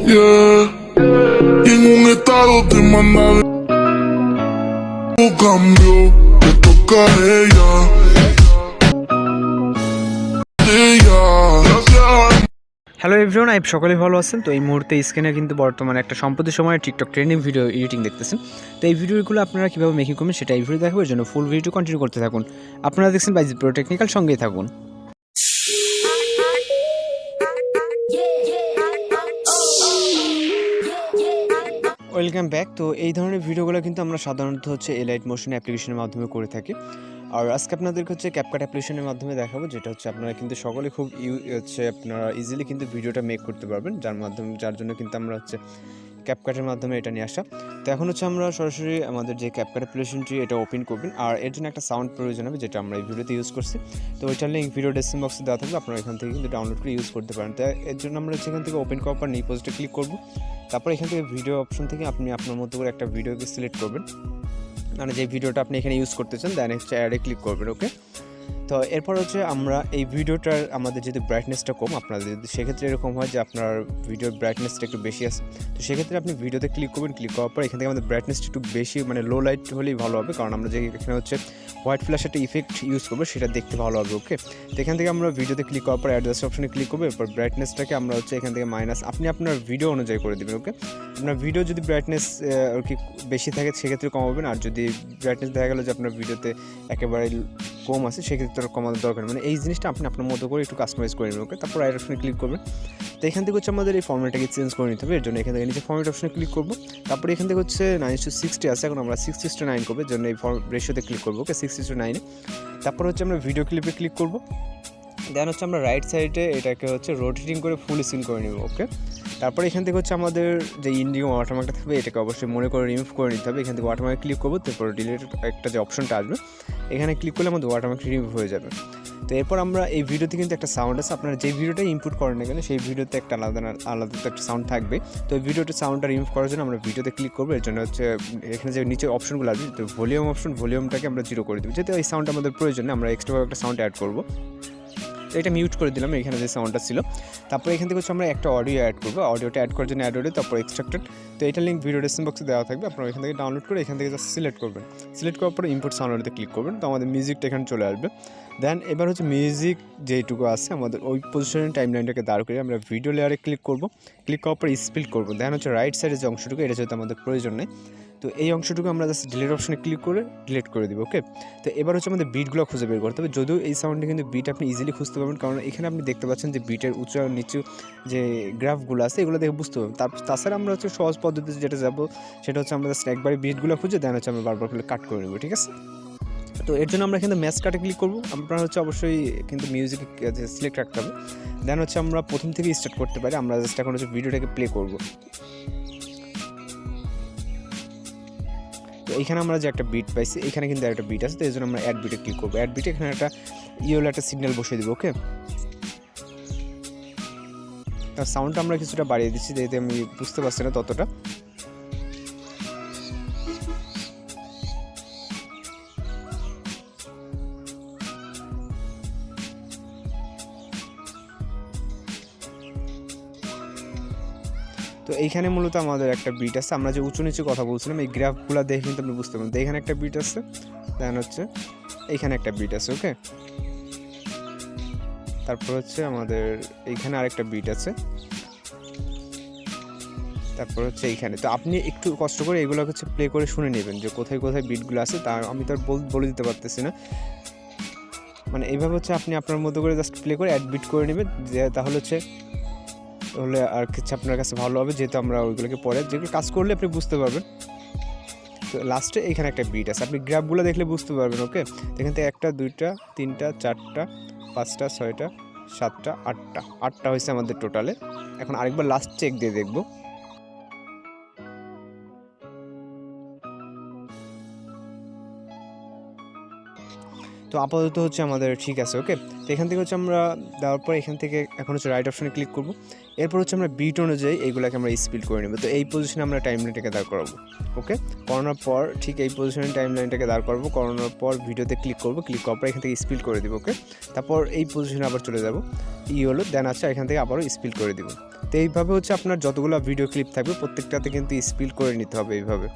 Yeah, y en un estado de mandar cambio, le toca a ella. Hello everyone, I সকলে ভালো আছেন। তো এই মুহূর্তে স্ক্রিনে কিন্তু বর্তমানে একটা সম্প্রতি সময়ে টিকটক ট্রেন্ডিং ভিডিও এডিটিং দেখতেছেন। তো এই ভিডিওগুলো আপনারা কীভাবে মেকিং করবেন সেটা এই ভিডিও দেখাবার জন্য ফুল ভিডিও কন্টিনিউ করতে থাকুন। আপনারা দেখছেন বাইজিদ প্রো টেকনিক্যাল, সঙ্গেই থাকুন। Welcome back. তো এই ধরনের ভিডিওগুলো কিন্তু আমরা সাধারণত হচ্ছে এলাইট মোশন অ্যাপ্লিকেশনের মাধ্যমে করে থাকি। আর আজকে আপনাদেরকে হচ্ছে ক্যাপকাট অ্যাপ্লিকেশনের মাধ্যমে দেখাবো, যেটা হচ্ছে আপনারা কিন্তু সকলে খুব আপনারা ইজিলি কিন্তু ভিডিওটা মেক করতে পারবেন, যার জন্য কিন্তু আমরা হচ্ছে ক্যাপকাটের মাধ্যমে এটা নিয়ে আসা। তো এখন হচ্ছে আমরা সরাসরি আমাদের যে ক্যাপকাট অ্যাপ্লিকেশনটি এটা ওপেন করবেন, আর এর জন্য একটা সাউন্ড প্রয়োজন হবে, যেটা আমরা এই ভিডিওতে ইউজ করছি। তো ওইটার লিঙ্ক ভিডিও ডেসক্রিপশন বক্সে দেওয়া থাকবে, আপনারা এখান থেকে কিন্তু ডাউনলোড করে ইউজ করতে পারেন। তো এর জন্য আমরা এখান থেকে ওপেন করার পর নিউ প্রজেক্টে ক্লিক করব। তারপর এখান থেকে ভিডিও অপশন থেকে আপনি আপনার মতো করে একটা ভিডিওকে সিলেক্ট করবেন, মানে যে ভিডিওটা আপনি এখানে ইউজ করতে চান, দেন হচ্ছে অ্যাডে ক্লিক করবেন। ওকে, তো এরপর হচ্ছে আমরা এই ভিডিওটার আমাদের যদি ব্রাইটনেসটা কম, আপনাদের যদি সেক্ষেত্রে এরকম হয় যে আপনার ভিডিওর ব্রাইটনেসটা একটু বেশি আছে, তো সেক্ষেত্রে আপনি ভিডিওতে ক্লিক করবেন। ক্লিক করার পর এখান থেকে আমাদের ব্রাইটনেসটা একটু বেশি, মানে লো লাইট হলেই ভালো হবে, কারণ আমরা যে এখানে হচ্ছে হোয়াইট ফ্ল্যাশ একটা ইফেক্ট ইউজ করবো, সেটা দেখতে ভালো হবে। ওকে, তো এখান থেকে আমরা ভিডিওতে ক্লিক করার পর অ্যাডজাস্ট অপশনে ক্লিক করবো। এরপর ব্রাইটনেসটাকে আমরা হচ্ছে এখান থেকে মাইনাস, আপনি আপনার ভিডিও অনুযায়ী করে দেবেন। ওকে, আপনার ভিডিও যদি ব্রাইটনেস আর কি বেশি থাকে সেক্ষেত্রে কমাবেন, আর যদি ব্রাইটনেস দেখা গেলো যে আপনার ভিডিওতে একেবারে কম আছে সেক্ষেত্রে কমানোর দরকার, মানে এই জিনিসটা আপনি আপনার মতো করে একটু কাস্টমাইজ করে নেবেন। ওকে, তারপর রাইট অপশনে ক্লিক করবেন। তো এখান থেকে হচ্ছে আমাদের এই ফর্মেটটাকে চেঞ্জ করে নিতে হবে, এর জন্য এখান থেকে নিচে ফর্মেট অপশনে ক্লিক করবো। তারপরে এখান থেকে হচ্ছে 9:60 আছে, এখন আমরা 6:9 করবো, এর জন্য এই রেশিওতে ক্লিক করবো। ওকে, 6:9। তারপর হচ্ছে আমরা ভিডিও ক্লিপে ক্লিক করবো, দেন হচ্ছে আমরা রাইট সাইডে এটাকে হচ্ছে রোটেটিং করে ফুল স্ক্রিন করে নেব। ওকে, তারপরে এখান থেকে হচ্ছে আমাদের যে ইন্ডিগো ওয়াটারমার্কটা থাকবে, এটাকে অবশ্যই মনে করে রিমুভ করে নিতে হবে। এখান থেকে ওয়াটারমার্কে ক্লিক করবো, তারপর ডিলিট একটা যে অপশনটা আসবে, এখানে ক্লিক করলে আমাদের ওয়াটারমার্ক রিমুভ হয়ে যাবে। তো এরপর আমরা এই ভিডিওতে কিন্তু একটা সাউন্ড আছে, আপনারা যে ভিডিওটা ইনপুট করেন না কেন সেই ভিডিওতে একটা আলাদা একটা সাউন্ড থাকবে। তো এই ভিডিওটা সাউন্ডটা রিমুভ করার জন্য আমরা ভিডিওতে ক্লিক করবো, এর জন্য হচ্ছে এখানে যে নিচে অপশনগুলো আসবে, তো ভলিউম অপশন, ভলিউমটাকে আমরা 0 করে দেবো, যেহেতু এই সাউন্ড আমাদের প্রয়োজন নেই, আমরা এক্সট্রাভাবে একটা সাউন্ড অ্যাড করবো। তো এটা মিউট করে দিলাম, এখানে যে সাউন্ডটা ছিল। তারপরে এখান থেকে হচ্ছে আমরা একটা অডিও অ্যাড করবো, অডিওটা অ্যাড করার জন্য অ্যাড অডিও, তারপর এক্সট্রাক্টেড। তো এটা লিঙ্ক ভিডিও ডেসক্রিপশন বক্সে দেওয়া থাকবে, আপনারা এখান থেকে ডাউনলোড করে এখান থেকে জাস্ট সিলেক্ট করবেন। সিলেক্ট করার পরে ইম্পোর্ট সাউন্ডে ক্লিক করবেন, তো আমাদের মিউজিকটা এখানে চলে আসবে। দেন এবার হচ্ছে মিউজিক যেটুকু আছে আমাদের ওই পজিশনের টাইমলাইনটাকে দাঁড় করে আমরা ভিডিও লেয়ারে ক্লিক করবো। ক্লিক করার পর স্পিড করবো, দেন হচ্ছে রাইট সাইডের যে অংশটুকু, এটা যেহেতু আমাদের প্রয়োজন নেই, তো এই অংশটুকু আমরা জাস্ট ডিলিট অপশনে ক্লিক করে ডিলিট করে দিব। ওকে, তো এবার হচ্ছে আমাদের বিটগুলো খুঁজে বের করতে হবে। যদিও এই সাউন্ডে কিন্তু বিট আপনি ইজিলি খুঁজতে পারবেন, কারণ এখানে আপনি দেখতে পাচ্ছেন যে বিটের উঁচু আর নিচু যে গ্রাফগুলো আছে, এগুলো দেখে বুঝতে পারবেন। তাছাড়া আমরা হচ্ছে সহজ পদ্ধতিতে যেটা যাবো, সেটা হচ্ছে আমরা জাস্ট একবারে বিটগুলো খুঁজে দেন হচ্ছে আমরা বারবার করে কাট করে নেবো। ঠিক আছে, তো এর জন্য আমরা কিন্তু ম্যাচ কাটে ক্লিক করবো। আপনারা হচ্ছে অবশ্যই কিন্তু মিউজিক সিলেক্ট রাখতে হবে। দেন হচ্ছে আমরা প্রথম থেকে স্টার্ট করতে পারি, আমরা জাস্ট এখন হচ্ছে ভিডিওটাকে প্লে করবো। তো এখানে আমরা যে একটা বিট পাইছি, এখানে কিন্তু একটা বিট আছে, তো এই জন্য আমরা অ্যাড বিটে ক্লিক করবো। অ্যাড বিটে এখানে একটা একটা সিগন্যাল বসিয়ে দেবো। ওকে, তার সাউন্ডটা আমরা কিছুটা বাড়িয়ে দিচ্ছি, যেহেতু আমি বুঝতে পারছি না ততটা। তো এইখানে মূলত আমাদের একটা বিট আছে, আমরা যে উঁচু নিচু কথা বলছিলাম এই গ্রাফগুলো দেখে কিন্তু আপনি বুঝতে পারবেন। তো এখানে একটা বিট আছে, দেন হচ্ছে এইখানে একটা বিট আছে। ওকে, তারপর হচ্ছে আমাদের এইখানে আরেকটা বিট আছে, তারপর হচ্ছে এইখানে। তো আপনি একটু কষ্ট করে এগুলো হচ্ছে প্লে করে শুনে নেবেন যে কোথায় কোথায় বিটগুলো আছে, তা আমি তো আর বলে দিতে পারতেছি না। মানে এইভাবে হচ্ছে আপনি আপনার মতো করে জাস্ট প্লে করে অ্যাড বিট করে নেবেন, যে তাহলে আর কিছু আপনার কাছে ভালো হবে, যেহেতু আমরা ওইগুলোকে পরে যেগুলো কাজ করলে আপনি বুঝতে পারবেন। তো লাস্টে এখানে একটা বিট আছে, আপনি গ্রাফগুলো দেখলে বুঝতে পারবেন। ওকে, এখান থেকে 1টা 2টা 3টা 4টা 5টা 6টা 7টা 8টা হয়েছে আমাদের টোটালে। এখন আরেকবার লাস্ট চেক দিয়ে দেখবো। তো আপাতত হচ্ছে আমাদের ঠিক আছে। ওকে, তো এখান থেকে হচ্ছে আমরা দেওয়ার পর এখান থেকে এখন হচ্ছে রাইট অপশনে ক্লিক করবো। এরপর হচ্ছে আমরা বিট অনুযায়ী এইগুলোকে আমরা স্পিড করে নেব। তো এই পজিশনে আমরা টাইমলাইনটাকে দাঁড় করাবো। ওকে, করানোর পর ঠিক এই পজিশনে টাইমলাইনটাকে দাঁড় করাবো, করানোর পর ভিডিওতে ক্লিক করবো। ক্লিক করার পর এখান থেকে স্পিড করে দিব। ওকে, তারপর এই পজিশনে আবার চলে যাবো, হলো দেন আচ্ছা এখান থেকে আবারও স্পিড করে দিব। তো এইভাবে হচ্ছে আপনার যতগুলো ভিডিও ক্লিপ থাকবে প্রত্যেকটাতে কিন্তু স্পিল করে নিতে হবে এইভাবে।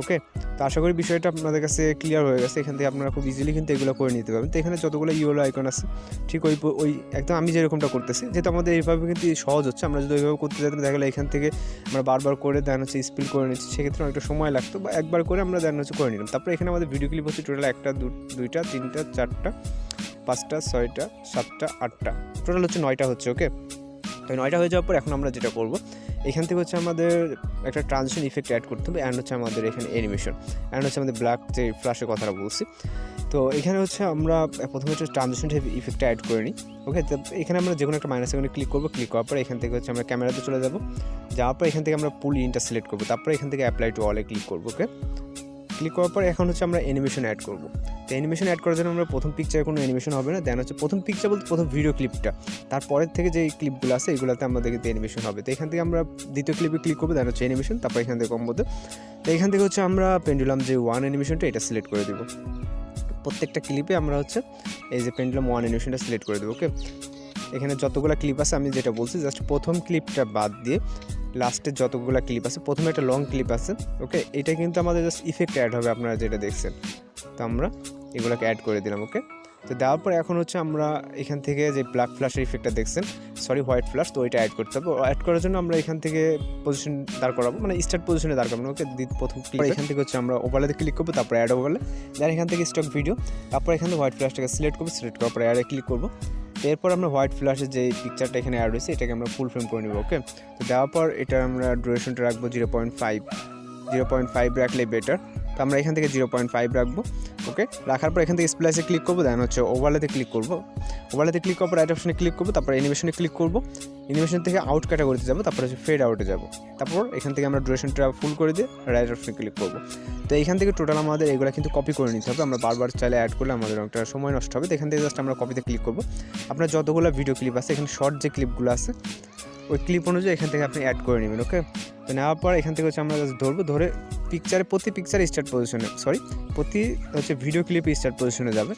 ওকে, তো আশা করি বিষয়টা আপনাদের কাছে ক্লিয়ার হয়ে গেছে। এখান থেকে আপনারা খুব ইজিলি কিন্তু এগুলো করে নিতে পারবেন। তো এখানে যতগুলো ইয়েলো আইকন আছে ঠিক ওই একদম আমি যেরকমটা করতেছি, যেহেতু আমাদের এইভাবে কিন্তু সহজ হচ্ছে, আমরা যদি ওইভাবে করতে যেতাম দেখা গেলে এখান থেকে আমরা বারবার করে দেন হচ্ছে স্পিল করে নিচ্ছি, সেক্ষেত্রে অনেকটা সময় লাগতো, বা একবার করে আমরা দেন হচ্ছে করে নিলাম। তারপরে এখানে আমাদের ভিডিও ক্লিপ হচ্ছে টোটাল 1টা 2টা 3টা 4টা 5টা 6টা 7টা 8টা, টোটাল হচ্ছে 9টা হচ্ছে। ওকে, তো 9টা হয়ে যাওয়ার পর এখন আমরা যেটা করব, এখান থেকে হচ্ছে আমাদের একটা ট্রানজিশন ইফেক্ট অ্যাড করতে হবে, অ্যান্ড হচ্ছে আমাদের এখানে অ্যানিমেশন, অ্যান্ড হচ্ছে আমাদের ব্ল্যাক যে ফ্ল্যাশের কথাটা বলছি। তো এখানে হচ্ছে আমরা প্রথমে হচ্ছে ট্রানজিশন ইফেক্টটা অ্যাড করে নিই। ওকে, তো এখানে আমরা যে কোনো একটা মাইনাস সেকেন্ডে ক্লিক করবো, ক্লিক করার পর এখান থেকে হচ্ছে আমরা ক্যামেরাতে চলে যাবো, যাওয়ার পর এখান থেকে আমরা পুল ইনটা সিলেক্ট করবো, তারপরে এখান থেকে অ্যাপ্লাই টু অলে ক্লিক করবো। ওকে, ক্লিক করার পর এখন হচ্ছে আমরা অ্যানিমেশন অ্যাড করবো। তো অ্যানিমেশন অ্যাড করার জন্য আমরা প্রথম পিকচারে কোনো অ্যানিমেশন হবে না, দেন হচ্ছে প্রথম পিকচার বলতে প্রথম ভিডিও ক্লিপটা, তারপরের থেকে যে ক্লিপগুলো আছে এগুলোতে আমাদের কিন্তু অ্যানিমেশন হবে। তো এখান থেকে আমরা দ্বিতীয় ক্লিপে ক্লিক করবো, দেন হচ্ছে অ্যানিমেশন, তারপর এখান থেকে কম্বোতে। তো এখান থেকে হচ্ছে আমরা পেন্ডুলাম যে 1 অ্যানিমেশনটা এটা সিলেক্ট করে দেবো। প্রত্যেকটা ক্লিপে আমরা হচ্ছে এই যে পেন্ডুলাম 1 অ্যানিমেশনটা সিলেক্ট করে দেবো। ওকে, এখানে যতগুলো ক্লিপ আছে আমি যেটা বলছি জাস্ট প্রথম ক্লিপটা বাদ দিয়ে লাস্টের যতগুলো ক্লিপ আছে, প্রথমে একটা লং ক্লিপ আছে। ওকে, এটা কিন্তু আমাদের জাস্ট ইফেক্ট অ্যাড হবে আপনারা যেটা দেখছেন, তো আমরা এগুলোকে অ্যাড করে দিলাম। ওকে, তো দেওয়ার পর এখন হচ্ছে আমরা এখান থেকে যে ব্ল্যাক ফ্ল্যাশের ইফেক্টটা দেখছেন, সরি হোয়াইট ফ্ল্যাশ, তো ওইটা অ্যাড করতে হবে। অ্যাড করার জন্য আমরা এখান থেকে পজিশন দাঁড় করাবো, মানে স্টার্ট পজিশনে দাঁড় করাবো। ওকে, প্রথম ক্লিক এখান থেকে হচ্ছে আমরা ওভারলেতে ক্লিক করবো, তারপর অ্যাড ওভারলে, দেন এখান থেকে স্টক ভিডিও, তারপর এখানে হোয়াইট ফ্ল্যাশটাকে সিলেক্ট করবো, সিলেক্ট করার পর অ্যাডে ক্লিক করবো। এরপর আমরা হোয়াইট ফ্ল্যাশের যে পিকচারটা এখানে অ্যাড হয়েছে এটাকে আমরা ফুল ফ্রেম করে নেব। ওকে, তো দেওয়ার পর এটা আমরা ডিউরেশনটা রাখবো 0.5 রাখলে বেটার। তো আমরা এখান থেকে 0.5 রাখবো। ওকে, রাখার পর এখান থেকে স্প্লাইসে ক্লিক করবো, দেন হচ্ছে ওভারলেতে ক্লিক করবো। ওভারলেতে ক্লিক করার পর রাইট অপশনে ক্লিক করবো, তারপর অ্যানিমেশনে ক্লিক করবো, অ্যানিমেশন থেকে আউট ক্যাটাগরিতে যাবো, তারপর হচ্ছে ফেড আউটে যাবো, তারপর এখান থেকে আমরা ডিউরেশনটা ফুল করে দিয়ে রাইট অপশনে ক্লিক করবো। তো এখান থেকে টোটাল আমাদের এগুলো কিন্তু কপি করে নিতে হবে, আমরা বারবার চাইলে অ্যাড করলে আমাদের একটা সময় নষ্ট হবে। তো এখান থেকে জাস্ট আমরা কপিতে ক্লিক করবো। আপনার যতগুলো ভিডিও ক্লিপ আছে এখানে শর্ট যে ক্লিপগুলো আছে ওই ক্লিপ অনুযায়ী এখান থেকে আপনি অ্যাড করে নেবেন। ওকে, তো নেওয়ার পর এখান থেকে হচ্ছে আমরা জাস্ট ধরবো, ধরে প্রতি পিকচারে স্টার্ট পজিশনে প্রতি হচ্ছে ভিডিও ক্লিপে স্টার্ট পজিশনে যাবে।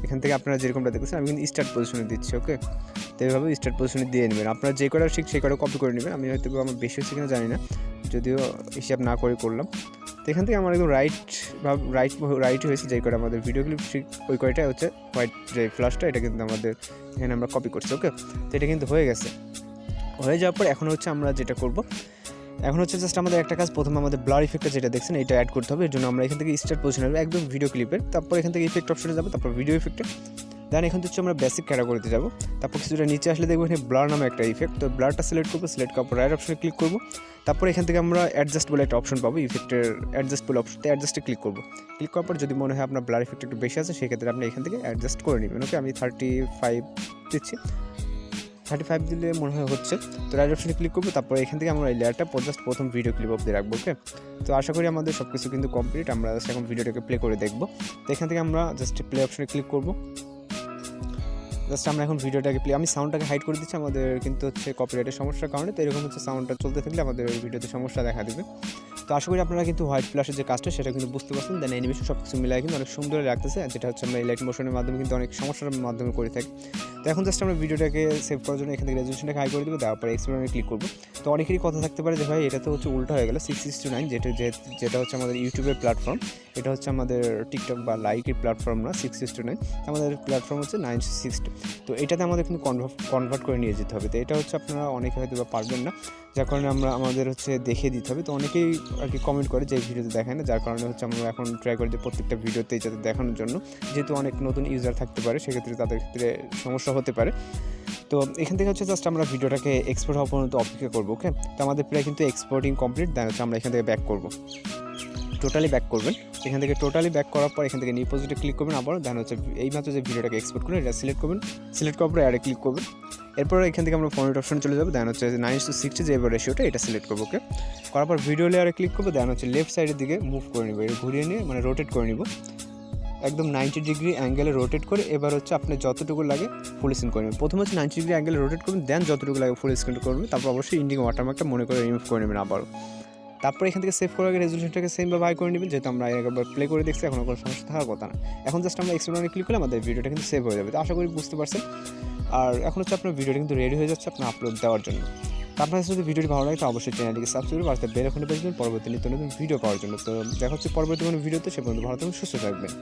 এখান থেকে আপনারা যেরকমটা দেখছেন আমি কিন্তু স্টার্ট পজিশনে দিচ্ছি। ওকে, তো এইভাবে স্টার্ট পজিশনে দিয়ে নেবেন, আপনারা যে কটা ঠিক সেই কটা কপি করে নেবেন। আমি হয়তো আমার বেশি হচ্ছে কিনা জানি না, যদিও হিসাব না করে করলাম। তো এখান থেকে আমার একদম রাইট হয়েছে, যেই কটা আমাদের ভিডিও ক্লিপ ঠিক ওই কয়টা হচ্ছে হোয়াইট যে ফ্ল্যাশটা এটা কিন্তু আমাদের এখানে আমরা কপি করছি। ওকে, তো এটা কিন্তু হয়ে গেছে। হয়ে যাওয়ার পর এখন হচ্ছে আমরা যেটা করব, এখন হচ্ছে জাস্ট আমাদের একটা কাজ, প্রথমে আমাদের ব্লার ইফেক্টটা যেটা দেখছেন এটা অ্যাড করতে হবে। এর জন্য আমরা এখান থেকে স্টার্ট পজিশনে আসবো একদম ভিডিও ক্লিপের, তারপর এখান থেকে ইফেক্ট অপশনে যাবো, তারপর ভিডিও ইফেক্টে, দেন এখান থেকে হচ্ছে আমরা বেসিক ক্যাটাগরিতে যাবো, তারপর কিছুটা নিচে আসলে দেখবো এখানে ব্লার নামে একটা ইফেক্ট, তো ব্লারটা সিলেক্ট করবো, সিলেক্ট করার পর রাইট অপশনে ক্লিক করবো, তারপর এখান থেকে আমরা অ্যাডজাস্ট বলে একটা অপশন পাবো, ইফেক্টের অ্যাডজাস্ট বলে অপশনতে অ্যাডজাস্টে ক্লিক করবো। ক্লিক করার পর যদি মনে হয় আপনার ব্লার ইফেক্ট একটু বেশি আছে সেক্ষেত্রে আপনি এখান থেকে অ্যাডজাস্ট করে নেবেন। ওকে, আমি 35 দিচ্ছি, 35 দিলে মনে হয় হচ্ছে। তো রাইট অপশনে ক্লিক করবো, তারপর এখান থেকে আমরা এই লেয়ারটা জাস্ট প্রথম ভিডিও ক্লিপ অবধি রাখবো। ওকে, তো আশা করি আমাদের সব কিছু কিন্তু কমপ্লিট, আমরা জাস্ট এখন ভিডিওটাকে প্লে করে দেখবো। তো এখান থেকে আমরা জাস্ট প্লে অপশনে ক্লিক করবো, জাস্ট আমরা এখন ভিডিওটাকে প্লে, আমি সাউন্ডটাকে হাইড করে দিচ্ছি, আমাদের কিন্তু হচ্ছে কপিরাইটের সমস্যার কারণে। তো এরকম হচ্ছে সাউন্ডটা চলতে থাকলে আমাদের ভিডিওতে সমস্যা দেখা দেবে। তো আশা করি আপনারা কিন্তু হোয়াইট ফ্ল্যাশের যে কাজটা সেটা কিন্তু বুঝতে পারছেন, দেন অ্যানিমেশন সব কিছু মিলাই কিন্তু অনেক সুন্দর লাগতেছে, যেটা হচ্ছে আমরা লাইট মোশনের মাধ্যমে কিন্তু অনেক সমস্যার মাধ্যমে করে থাকি। তো এখন জাস্ট আমরা ভিডিওটাকে সেভ করার জন্য এখান থেকে রেজলিউশনটাকে হাই করে দেবো, দেওয়ার পরে এক্সপ্লোরে ক্লিক করবো। তো অনেকেরই কথা থাকতে পারে যে ভাই এটা তো হচ্ছে উল্টা হয়ে গেল, 6:9, যেটা হচ্ছে আমাদের ইউটিউবের প্ল্যাটফর্ম, এটা হচ্ছে আমাদের টিকটক বা লাইকের প্ল্যাটফর্ম না 6:9, আমাদের প্ল্যাটফর্ম হচ্ছে 9:60। তো এটাতে আমাদের কিন্তু কনভার্ট করে নিয়ে যেতে হবে। তো এটা হচ্ছে আপনারা অনেকে হয়তো বা পারবেন না, যার কারণে আমাদের হচ্ছে দেখিয়ে দিতে হবে। তো অনেকেই আর কি কমেন্ট করে যে এই ভিডিওতে দেখায় না, যার কারণে হচ্ছে আমরা এখন ট্রাই করি যে প্রত্যেকটা ভিডিওতেই যাতে দেখানোর জন্য, যেহেতু অনেক নতুন ইউজার থাকতে পারে সেক্ষেত্রে তাদের ক্ষেত্রে সমস্যা হতে পারে। তো এখান থেকে হচ্ছে জাস্ট আমরা ভিডিওটাকে এক্সপোর্ট হওয়া পর্যন্ত অপেক্ষা করবো। ওকে, তো আমাদের প্রায় কিন্তু এক্সপোর্টিং কমপ্লিট, দেন হচ্ছে আমরা এখান থেকে ব্যাক করবো, টোটালি ব্যাক করবেন। এখান থেকে টোটালি ব্যাক করার পর এখান থেকে নিউ প্রজেক্টে ক্লিক করবেন, আবার দেন হচ্ছে এইমাত্র যে ভিডিওটাকে এক্সপোর্ট করবেন এটা সিলেক্ট করবেন, সিলেক্ট করার পর অ্যাডে ক্লিক করবেন। এরপর এখান থেকে আমরা ফরম্যাট অপশন চলে যাবো, দেন হচ্ছে 9:60 যে এবার রেশিওটা এটা সিলেক্ট করবো। ওকে, করার পর ভিডিও লেয়ারে ক্লিক করবো, দেন হচ্ছে লেফট সাইডের দিকে মুভ করে নেবো, এটা ঘুরিয়ে নিয়ে মানে রোটেট করে নিব, একদম 90 ডিগ্রি অ্যাঙ্গেলে রোটেট করে এবার হচ্ছে আপনি যতটুকু লাগে ফুল স্ক্রিন করে নেবেন। প্রথমে হচ্ছে 90 ডিগ্রি অ্যাঙ্গেলে রোটেট করবেন, দেন যতটুকু লাগে ফুল স্ক্রিন করবেন, তারপর অবশ্যই ইন্ডিং ওয়াটারমার্কটা মনে করে রিমুভ করে নেবেন আবারও। তারপর এখান থেকে সেভ করার আগে রেজলিউশনটাকে সেমভাবে হাই করে নেবেন, যেহেতু আমরা একবার প্লে করে দেখছি এখন কোনো সমস্যা থাকার কথা না। এখন জাস্ট আমরা এক্সপ্লোরে ক্লিক করলে আমাদের ভিডিওটা কিন্তু সেভ হয়ে যাবে। তো আশা করি বুঝতে পারছেন। আর এখন হচ্ছে আপনার ভিডিওটা কিন্তু রেডি হয়ে যাচ্ছে আপনার আপলোড দেওয়ার জন্য। তো আপনার যদি ভিডিওটি ভালো লাগে তো অবশ্যই চ্যানেলটিকে সাবস্ক্রাইব করতে বেল আইকনে প্রেস করুন পরবর্তী নিত্য নতুন ভিডিও পাওয়ার জন্য। তো দেখা হচ্ছে পরবর্তী কোনো ভিডিওতে, সে পর্যন্ত ভালো থাকুন, সুস্থ থাকবেন।